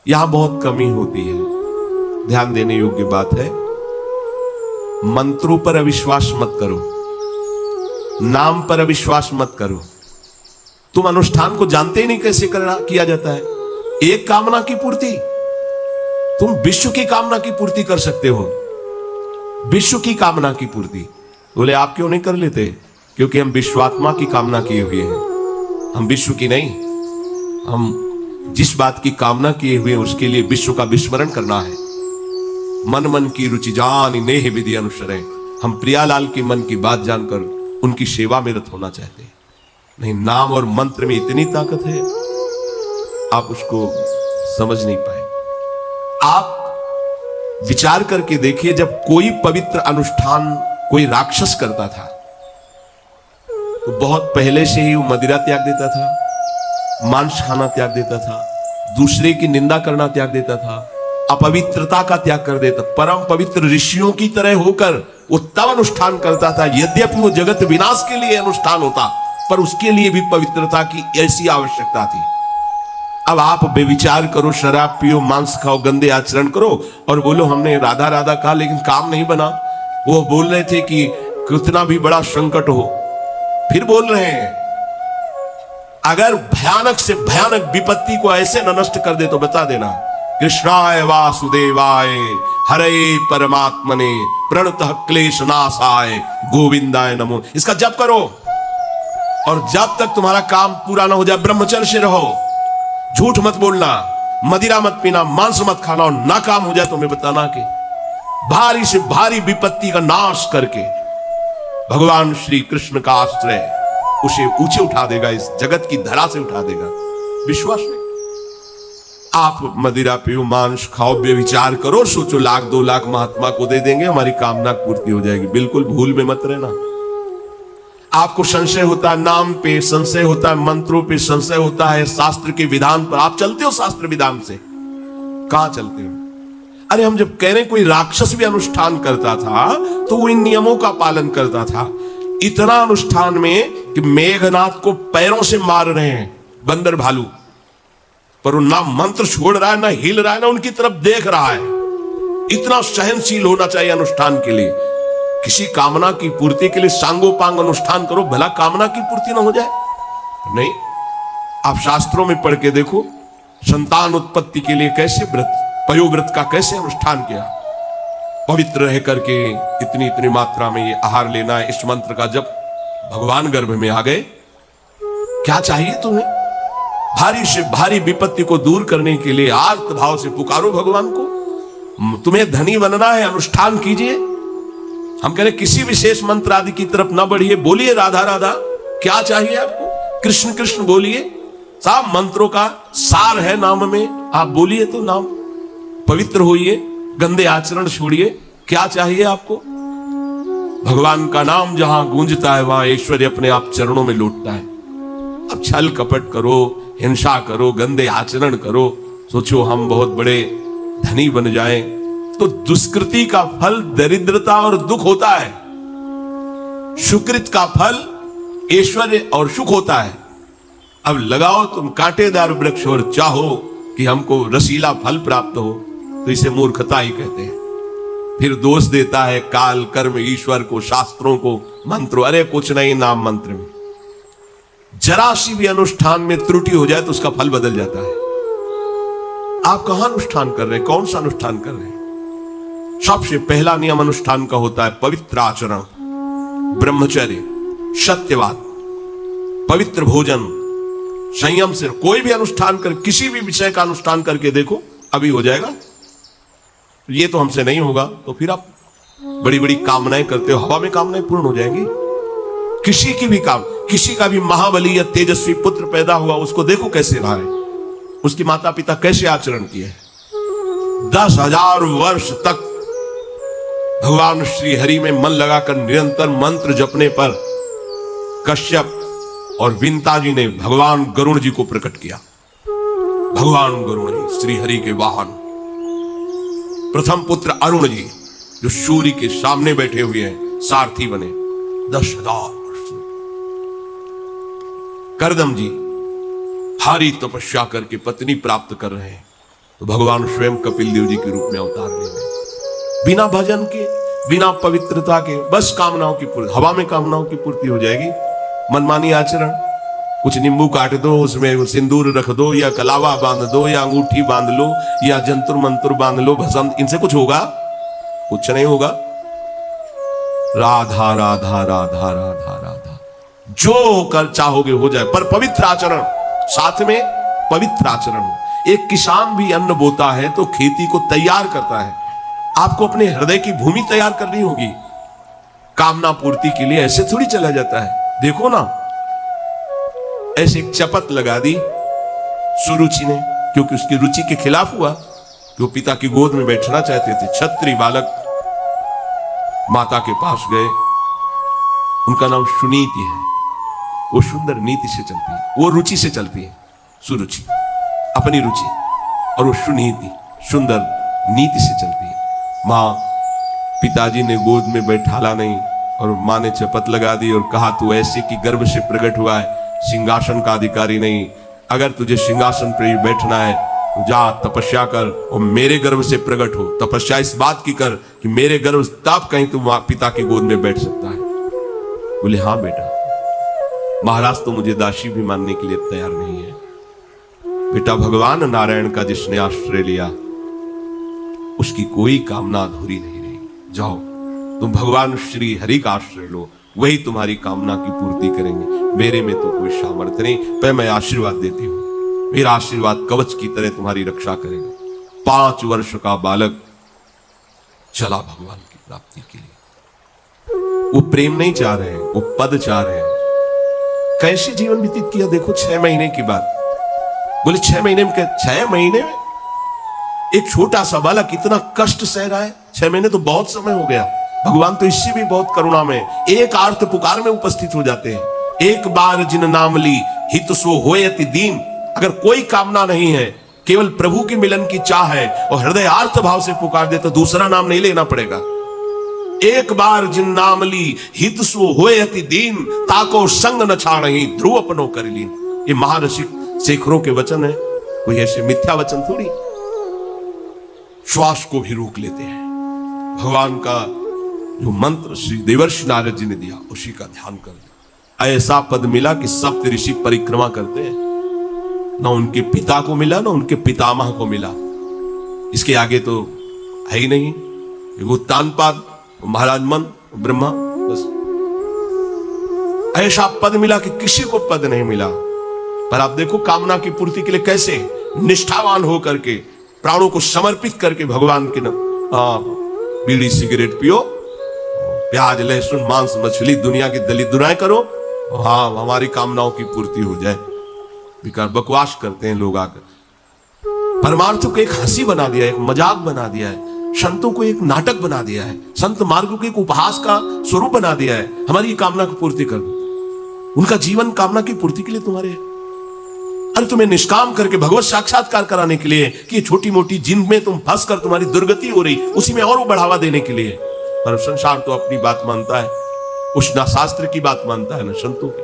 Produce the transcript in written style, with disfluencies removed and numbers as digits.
यहां बहुत कमी होती है। ध्यान देने योग्य बात है, मंत्रों पर अविश्वास मत करो, नाम पर अविश्वास मत करो। तुम अनुष्ठान को जानते ही नहीं कैसे किया जाता है। एक कामना की पूर्ति, तुम विश्व की कामना की पूर्ति कर सकते हो, विश्व की कामना की पूर्ति। बोले आप क्यों नहीं कर लेते? क्योंकि हम विश्वात्मा की कामना किए हुए हैं, हम विश्व की नहीं। हम जिस बात की कामना किए हुए उसके लिए विश्व का विस्मरण करना है। मन मन की रुचि जान नेह विधि अनुसरे। हम प्रियालाल के मन की बात जानकर उनकी सेवा में रत होना चाहते हैं। नहीं, नाम और मंत्र में इतनी ताकत है, आप उसको समझ नहीं पाए। आप विचार करके देखिए, जब कोई पवित्र अनुष्ठान कोई राक्षस करता था तो बहुत पहले से ही वो मदिरा त्याग देता था, मांस खाना त्याग देता था, दूसरे की निंदा करना त्याग देता था, अपवित्रता का त्याग कर देता। परम पवित्र ऋषियों की तरह होकर वो तब अनुष्ठान करता था। यद्यपि वो जगत विनाश के लिए अनुष्ठान होता, पर उसके लिए भी पवित्रता की ऐसी आवश्यकता थी। अब आप बेविचार करो, शराब पियो, मांस खाओ, गंदे आचरण करो और बोलो हमने राधा राधा कहा लेकिन काम नहीं बना। वो बोल रहे थे कि कितना भी बड़ा संकट हो, फिर बोल रहे हैं। अगर भयानक से भयानक विपत्ति को ऐसे न नष्ट कर दे तो बता देना, कृष्णाय वासुदेवाय हरे परमात्मने प्रणतः क्लेश नाशाय गोविंदाय नमो। इसका जप करो और जब तक तुम्हारा काम पूरा ना हो जाए ब्रह्मचर्य से रहो। झूठ मत बोलना, मदिरा मत पीना, मांस मत खाना, और ना काम हो जाए तो मैं बताना कि भारी से भारी विपत्ति का नाश करके भगवान श्री कृष्ण का आश्रय उसे ऊंचे उठा देगा, इस जगत की धरा से उठा देगा। विश्वास नहीं? आप मदिरा पियो, मांस खाओ, बेविचार करो, सोचो 1-2 लाख महात्मा को दे देंगे, हमारी कामना पूर्ति हो जाएगी। बिल्कुल भूल में मत रहना। आपको संशय होता है नाम पे, संशय होता है मंत्रों पे, संशय होता है शास्त्र के विधान पर। आप चलते हो शास्त्र विधान से? कहां चलते हो? अरे हम जब कह रहे कोई राक्षस भी अनुष्ठान करता था तो वो इन नियमों का पालन करता था। इतना अनुष्ठान में कि मेघनाथ को पैरों से मार रहे हैं बंदर भालू, पर वो ना मंत्र छोड़ रहा है, ना हिल रहा है, ना उनकी तरफ देख रहा है। इतना सहनशील होना चाहिए अनुष्ठान के लिए। किसी कामना की पूर्ति के लिए सांगोपांग अनुष्ठान करो, भला कामना की पूर्ति ना हो जाए? नहीं। आप शास्त्रों में पढ़ के देखो, संतान उत्पत्ति के लिए कैसे व्रत, पयोव्रत का कैसे अनुष्ठान किया। पवित्र रह करके इतनी इतनी मात्रा में ये आहार लेना, इस मंत्र का जब भगवान गर्भ में आ गए, क्या चाहिए तुम्हें? भारी से भारी विपत्ति को दूर करने के लिए आर्त भाव से पुकारो भगवान को। तुम्हें धनी बनना है, अनुष्ठान कीजिए। हम कह रहे किसी विशेष मंत्र आदि की तरफ ना बढ़िए, बोलिए राधा राधा। क्या चाहिए आपको? कृष्ण कृष्ण बोलिए। सब मंत्रों का सार है नाम में, आप बोलिए तो नाम। पवित्र होइए, गंदे आचरण छोड़िए। क्या चाहिए आपको? भगवान का नाम जहां गूंजता है वहां ऐश्वर्य अपने आप चरणों में लौटता है। अब छल कपट करो, हिंसा करो, गंदे आचरण करो, सोचो हम बहुत बड़े धनी बन जाएं, तो दुष्कृति का फल दरिद्रता और दुख होता है। सुकृत का फल ऐश्वर्य और सुख होता है। अब लगाओ तुम कांटेदार वृक्ष और चाहो कि हमको रसीला फल प्राप्त हो, तो इसे मूर्खता ही कहते हैं। फिर दोष देता है काल, कर्म, ईश्वर को, शास्त्रों को, मंत्रों। अरे कुछ नहीं, नाम मंत्र में जरा सी भी अनुष्ठान में त्रुटि हो जाए तो उसका फल बदल जाता है। आप कहां अनुष्ठान कर रहे हैं? कौन सा अनुष्ठान कर रहे हैं? सबसे पहला नियम अनुष्ठान का होता है पवित्र आचरण, ब्रह्मचर्य, सत्यवाद, पवित्र भोजन, संयम से। कोई भी अनुष्ठान कर, किसी भी विषय का अनुष्ठान करके देखो, अभी हो जाएगा। ये तो हमसे नहीं होगा तो फिर आप बड़ी बड़ी कामनाएं करते हो, हवा में कामनाएं पूर्ण हो जाएंगी। किसी की भी काम, किसी का भी महाबली या तेजस्वी पुत्र पैदा हुआ, उसको देखो कैसे रहा है, उसकी माता पिता कैसे आचरण किए। 10,000 वर्ष तक भगवान श्री हरि में मन लगाकर निरंतर मंत्र जपने पर कश्यप और विंता जी ने भगवान गरुण जी को प्रकट किया। भगवान गरुण जी श्री हरि के वाहन, प्रथम पुत्र अरुण जी जो सूर्य के सामने बैठे हुए हैं, सारथी बने 10,000 वर्ष। करदम जी भारी तपस्या करके पत्नी प्राप्त कर रहे हैं, तो भगवान स्वयं कपिल देव जी के रूप में अवतार ले गए। बिना भजन के, बिना पवित्रता के, बस कामनाओं की पूर्ति, हवा में कामनाओं की पूर्ति हो जाएगी। मनमानी आचरण, कुछ नींबू काट दो, उसमें सिंदूर रख दो, या कलावा बांध दो, या अंगूठी बांध लो, या जंतुर मंत्र बांध लो, भस्म, इनसे कुछ होगा? कुछ नहीं होगा। राधा राधा राधा राधा राधा, जो कर चाहोगे हो जाए, पर पवित्र आचरण, साथ में पवित्र आचरण हो। एक किसान भी अन्न बोता है तो खेती को तैयार करता है। आपको अपने हृदय की भूमि तैयार करनी होगी। कामना पूर्ति के लिए ऐसे थोड़ी चला जाता है। देखो ना, ऐसे एक चपत लगा दी सुरुचि ने, क्योंकि उसकी रुचि के खिलाफ हुआ कि वो पिता की गोद में बैठना चाहते थे। क्षत्रिय बालक माता के पास गए, उनका नाम सुनीति है। वो सुंदर नीति से चलती है, वो रुचि से चलती है, सुरुचि अपनी रुचि, और वो सुनीति सुंदर नीति से चलती है। मां, पिताजी ने गोद में बैठाला नहीं, और मां ने चपत लगा दी और कहा, तू ऐसे कि गर्भ से प्रकट हुआ है, सिंहासन का अधिकारी नहीं। अगर तुझे सिंहासन पर बैठना है तो जा तपस्या कर और मेरे गर्भ से प्रकट हो। तपस्या इस बात की कर कि मेरे गर्भ तब कहीं तू पिता की गोद में बैठ सकता है। बोले, हाँ बेटा। महाराज तो मुझे दासी भी मानने के लिए तैयार नहीं है। बेटा, भगवान नारायण का जिसने आश्रय लिया उसकी कोई कामना अधूरी नहीं रही। जाओ, तुम भगवान श्री हरि का आश्रय लो, वही तुम्हारी कामना की पूर्ति करेंगे। मेरे में तो कोई सामर्थ्य नहीं, पर मैं आशीर्वाद देती हूं। मेरा आशीर्वाद कवच की तरह तुम्हारी रक्षा करेगा। 5 वर्ष का बालक चला भगवान की प्राप्ति के लिए। वो प्रेम नहीं चाह रहे हैं, वो पद चाह रहे हैं। कैसे जीवन व्यतीत किया देखो 6 महीने की बात। बोले 6 महीने में, 6 महीने में एक छोटा सा बालक इतना कष्ट सह रहा है। 6 महीने तो बहुत समय हो गया। भगवान तो इससे भी बहुत करुणा में एक आर्त पुकार में उपस्थित हो जाते हैं। एक बार जिन नाम ली हित सो होयति दीन। अगर कोई कामना नहीं है, केवल प्रभु के मिलन की चाह है और हृदय आर्त भाव से पुकार दे, तो दूसरा नाम नहीं लेना पड़ेगा। एक बार जिन नाम ली हित सो होयति दीन, ताको संग न छाड़हि ध्रुव अपनो कर लीन। ये महर्षि शेखरों के वचन है, कोई ऐसे मिथ्या वचन थोड़ी। श्वास को भी रोक लेते हैं। भगवान का जो मंत्र श्री देवर्षि नारद जी ने दिया उसी का ध्यान कर दिया। ऐसा पद मिला कि सप्त ऋषि परिक्रमा करते हैं। ना उनके पिता को मिला, ना उनके पितामह को मिला। इसके आगे तो है ही नहीं। उत्तानपाद, महाराज मन, ब्रह्मा, बस ऐसा पद मिला कि किसी को पद नहीं मिला। पर आप देखो कामना की पूर्ति के लिए कैसे निष्ठावान होकर के, प्राणों को समर्पित करके भगवान के बीड़ी सिगरेट पियो, प्याज लहसुन मांस मछली दुनिया की दलित दुराएं करो, हाँ हमारी कामनाओं की पूर्ति हो जाए। बेकार बकवास करते हैं लोग आकर। परमार्थ को एक हंसी बना दिया है, एक मजाक बना दिया है, संतों को एक नाटक बना दिया है, संत मार्ग को एक उपहास का स्वरूप बना दिया है। हमारी कामना की पूर्ति कर दो। उनका जीवन कामना की पूर्ति के लिए तुम्हारे, अरे तुम्हें निष्काम करके भगवत साक्षात्कार कराने के लिए कि छोटी मोटी जिन में तुम फंस कर तुम्हारी दुर्गति हो रही, उसी में और वो बढ़ावा देने के लिए। पर संसार तो अपनी बात मानता है, उस ना शास्त्र की बात मानता है ना संतों की।